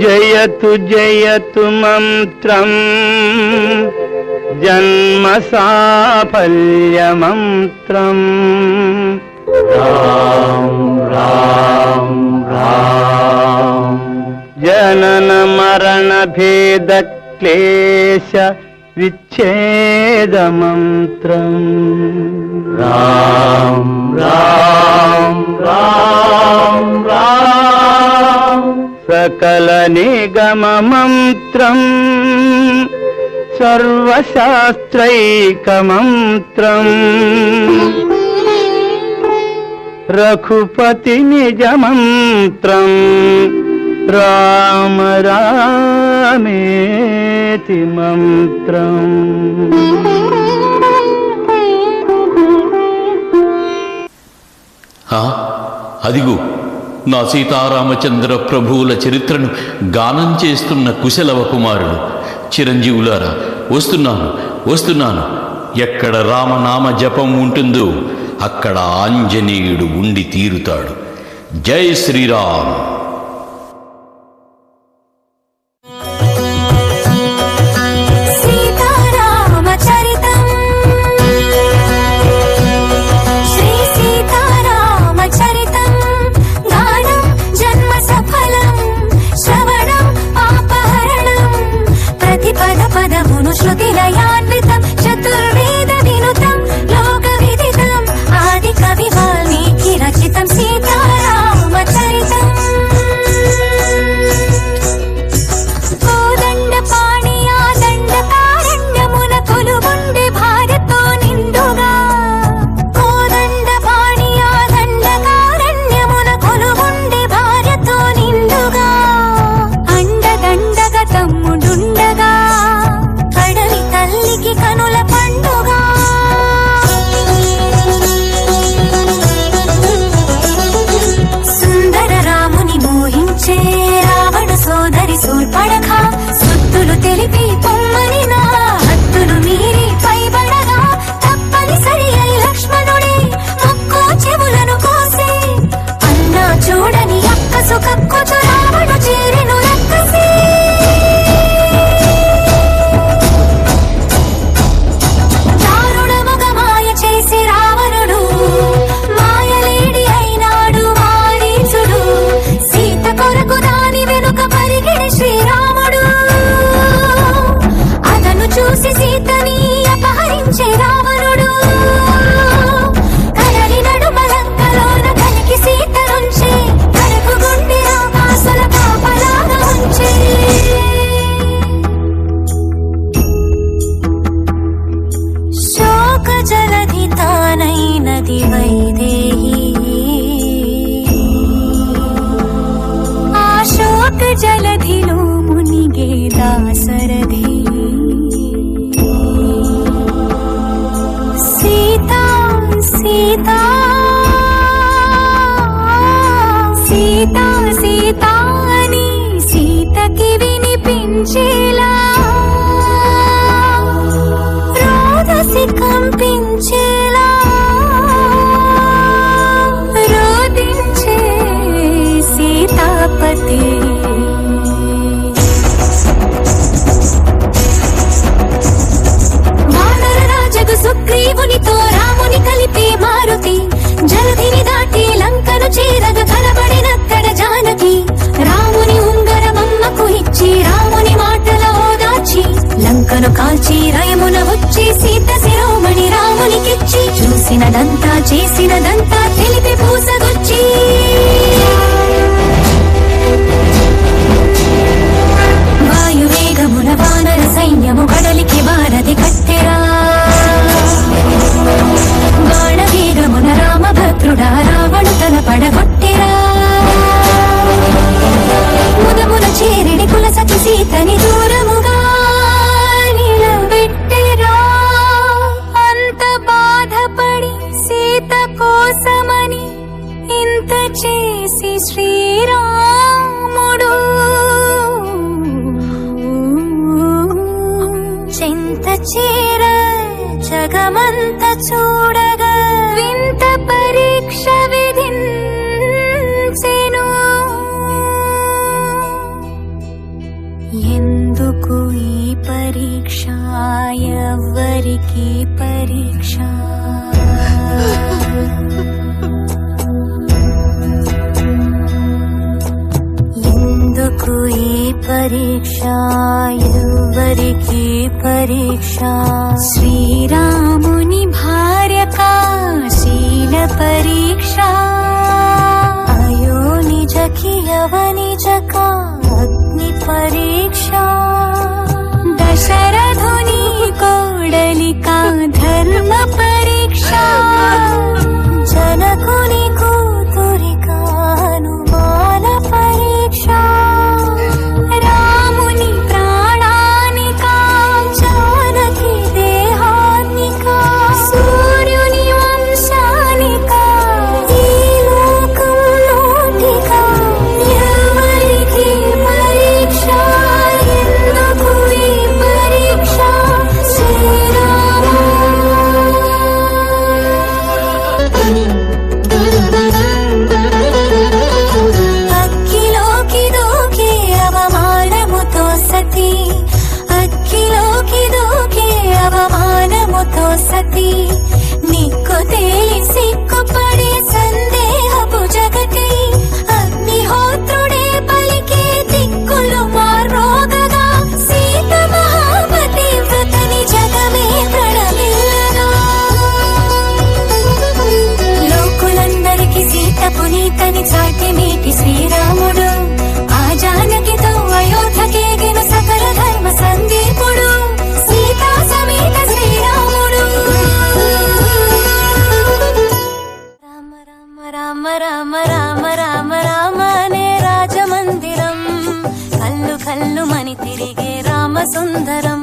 జయతు జయతు మంత్రం జన్మ సాఫల్య మంత్రం రామ్ రామ్ రామ్ జనన మరణ భేద క్లేశ విచ్ఛేద మంత్రం రామ్ రామ్ రామ్ రామ్ సకల నిగమ మంత్రం సర్వశాస్త్రైక మంత్రం రఘుపతి నిజ మంత్రం రామ రామేతి మంత్రం. అదిగో నా సీతారామచంద్ర ప్రభువుల చరిత్రను గానం చేస్తున్న కుశలవ కుమారుడు. చిరంజీవులారా, వస్తున్నాను వస్తున్నాను. ఎక్కడ రామనామ జపం ఉంటుందో అక్కడ ఆంజనేయుడు ఉండి తీరుతాడు. జై శ్రీరామ్. జలధిలో మునిగే దాసరథి సీతా సీతా సీతా సీతా అని సీతకి వినిపించేలా రోదసి కంపించేలా రోదించే సీతాపతి. సుగ్రీవునితో రాముని కలిపే మారుతి జలధిని దాటి లంకను చేరగ కనబడినక్కడ జానకి రాముని ఉంగరమమ్మకు ఇచ్చి రాముని మాటల ఓదార్చి లంకను కాల్చి రయమున వచ్చి సీత శిరోమణి రామునికిచ్చి చూసినదంతా చేసినదంతా తెలిపి పూసగొచ్చి వాయువేగమున వానర సైన్యము కడలికి వారధి కట్టెరా బాణవేగమున రామభద్రుడా రావణు తల పడగొట్టెరా ముదమున చేరిడి కులసతి సీతని దూరముగా నిలబెట్టెరా. అంత బాధపడి సీత కోసమని ఇంత చేసి శ్రీరాముడు చింత చేర జగమంత చూడగా వింత పరీక్ష విధించెను. పరీక్ష ఎవ్వరికి పరీక్ష ఎందుకు ఈ పరీక్ష ఎవ్వరికి పరీక్ష శ్రీరాముని భార్యకా శీల పరీక్ష అయో నిజకి అవనిజకా అగ్ని పరీక్ష దశరథుని కోడలికా ధర్మ పరీక్ష జనకుని కూతురికా అనుమాన పరీక్ష రాముని ప్రాణానికా జానకి దేహానికా సూర్యుని వంశానికా ఈ లోకంలోనికా ఎవరికి పరీక్ష ఎందుకు ఈ పరీక్ష అగ్గిలోకి దూకే అవమానముతో సతీ అగ్గిలోకి దూకే అవమానముతో సతీ నిక్కు తేలి సిగ్గుపడే సందేహపు జగతి అగ్నిహోత్రుడే పలికే దిక్కులు మారోగగా సీత మహాపతి వ్రతని జగమే ప్రణమిల్లగా లోకులందరికి సీత పునీతని చాటి మీటి శ్రీరాముడు ఆ జానకితో అయోధ్యకేగిన సకల ధర్మ సందీపుడు సీతా సమేత శ్రీరాముడు రామ రామ రామ రామ రామ రామ అనే రాజమందిరం కల్లు కల్లు మని తిరిగే రామ సుందరం